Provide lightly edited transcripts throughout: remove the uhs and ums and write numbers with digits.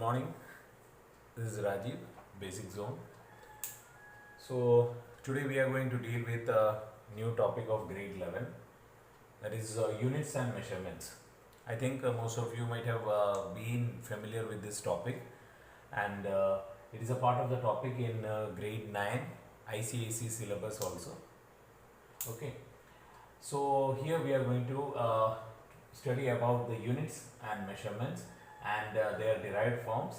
morning. This is Rajiv, Basic Zone. So today we are going to deal with a new topic of grade 11, that is units and measurements. I think most of you might have been familiar with this topic, and it is a part of the topic in grade 9 ICAC syllabus also. Okay, so here we are going to study about the units and measurements and their derived forms,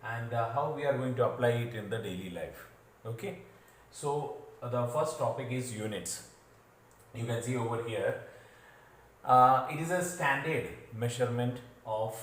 and how we are going to apply it in the daily life. Okay, so the first topic is units. You can see over here, it is a standard measurement of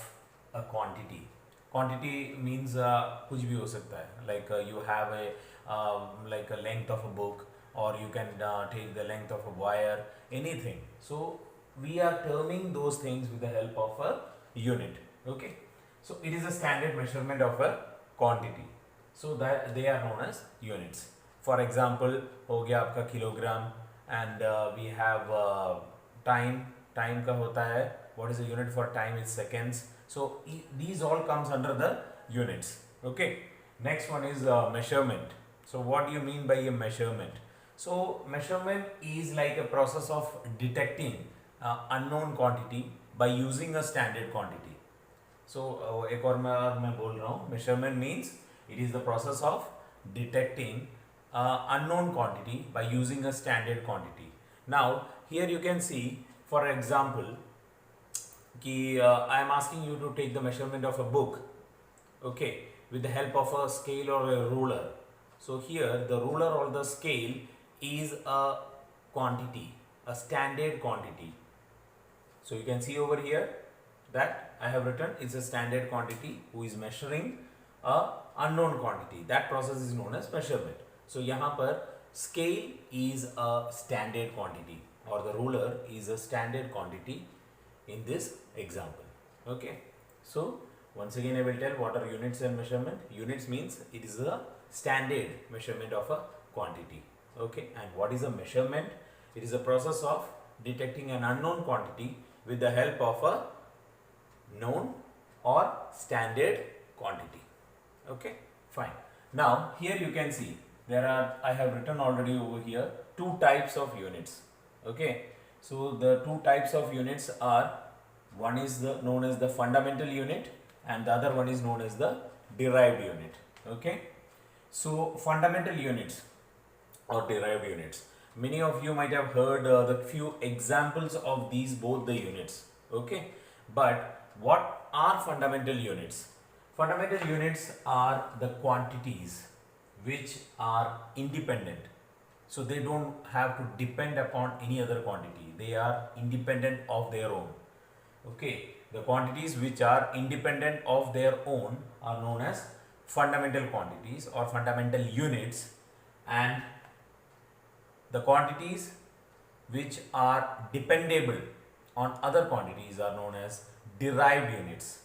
a quantity. Quantity means कुछ भी हो सकता है, like you have a length of a book, or you can take the length of a wire, anything. So we are terming those things with the help of a unit. Okay, so it is a standard measurement of a quantity, so that they are known as units. For example, हो गया आपका kilogram, and we have time का होता है, what is the unit for time is seconds. So these all comes under the units. Okay, next one is measurement. So what do you mean by a measurement? So measurement is like a process of detecting unknown quantity by using a standard quantity. So एक और मैं बोल रहा हूँ, measurement means it is the process of detecting unknown quantity by using a standard quantity. Now here you can see, for example, कि I am asking you to take the measurement of a book, okay, with the help of a scale or a ruler. So here the ruler or the scale is a quantity, a standard quantity. So you can see over here that I have written it's a standard quantity who is measuring a unknown quantity. That process is known as measurement. So यहाँ पर scale is a standard quantity, or the ruler is a standard quantity in this example. Okay, so once again I will tell what are units and measurement. Units means it is a standard measurement of a quantity. Okay, and what is a measurement? It is a process of detecting an unknown quantity with the help of a known or standard quantity. Okay, fine. Now here you can see there are, I have written already over here, two types of units. Okay, so the two types of units are, one is known as the fundamental unit, and the other one is known as the derived unit. Okay, so fundamental units or derived units, many of you might have heard the few examples of these both the units. Okay, but what are fundamental units? Fundamental units are the quantities which are independent, so they don't have to depend upon any other quantity, they are independent of their own. Okay, the quantities which are independent of their own are known as fundamental quantities or fundamental units, and the quantities which are dependable on other quantities are known as derived units.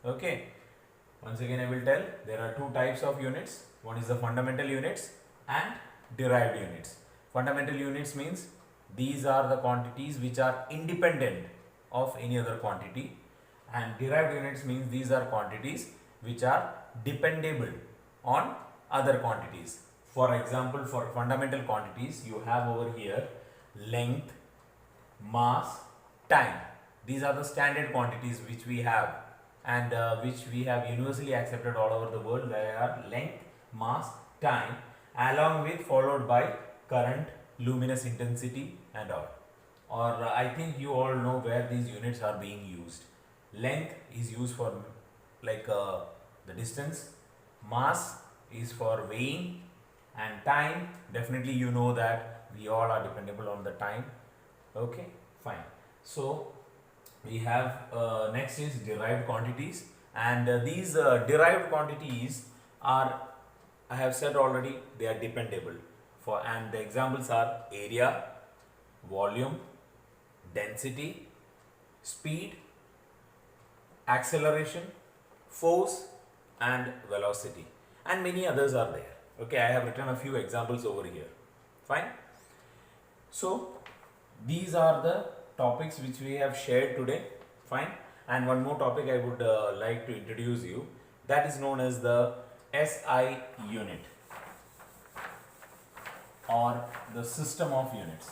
Okay, once again I will tell, there are two types of units. One is the fundamental units and derived units. Fundamental units means these are the quantities which are independent of any other quantity, and derived units means these are quantities which are dependable on other quantities. For example, for fundamental quantities you have over here length, mass, time. These are the standard quantities which we have, and which we have universally accepted all over the world. They are length, mass, time, along with followed by current, luminous intensity and all. Or I think you all know where these units are being used. Length is used for like the distance, mass is for weighing, and time, definitely you know that we all are dependable on the time. Okay, fine. So we have next is derived quantities, and these derived quantities are, I have said already, they are dependable for, and the examples are area, volume, density, speed, acceleration, force and velocity, and many others are there. Okay, I have written a few examples over here. Fine. So these are the topics which we have shared today. Fine. And one more topic I would like to introduce you, that is known as the SI unit or the system of units.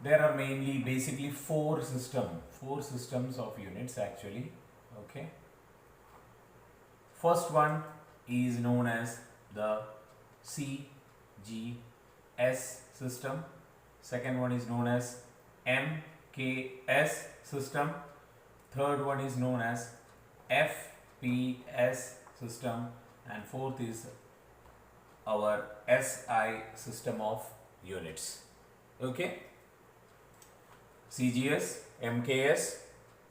There are mainly basically four systems of units actually. Okay. First one is known as the CGS system. Second one is known as MKS system. Third one is known as FPS system, and fourth is our SI system of units. Okay. CGS, MKS,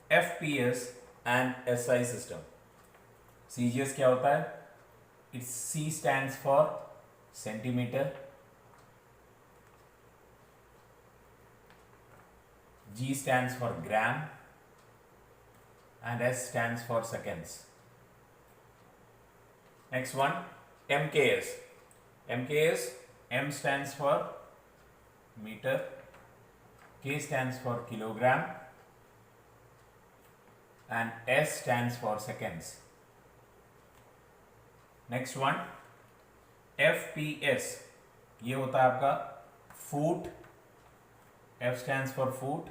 FPS and SI system. CGS क्या होता है? It's C stands for centimeter, G stands for gram and S stands for seconds. Next one, MKS. MKS, M stands for meter, K stands for kilogram and S stands for seconds. Next one, FPS. ये होता है आपका foot. F stands for foot,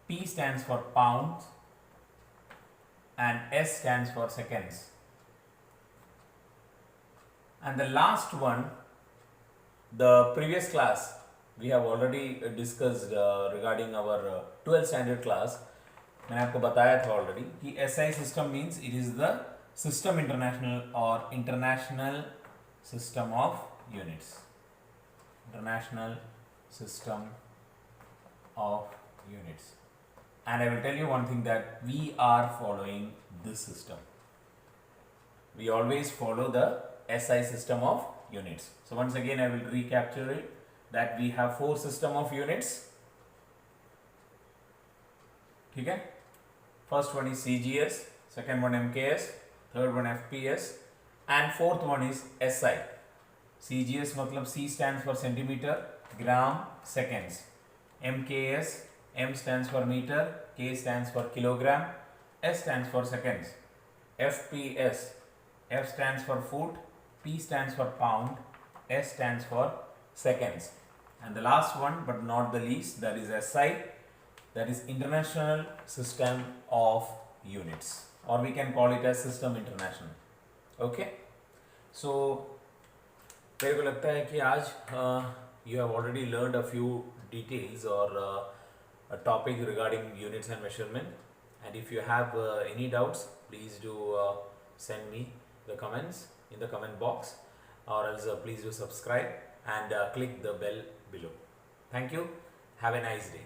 P stands for pounds and S stands for seconds. And the last one, the previous class we have already discussed regarding our 12th standard class. मैंने आपको बताया था already कि SI system means it is the system international or international system of units. International system of units. And I will tell you one thing, that we are following this system. We always follow the SI system of units. So once again I will recapture it, that we have four system of units. ठीक है? First one is CGS, second one MKS, third one FPS and fourth one is SI. CGS मतलब C stands for centimeter, gram, seconds. MKS, M stands for meter, K stands for kilogram, S stands for seconds. FPS, F stands for foot, P stands for pound, S stands for seconds. And the last one but not the least, that is SI, that is International System of Units, or we can call it as System International. Okay, so मेरे को लगता है कि आज you have already learned a few details or a topic regarding units and measurement, and if you have any doubts, please do send me the comments in the comment box, or else please do subscribe and click the bell below. Thank you. Have a nice day.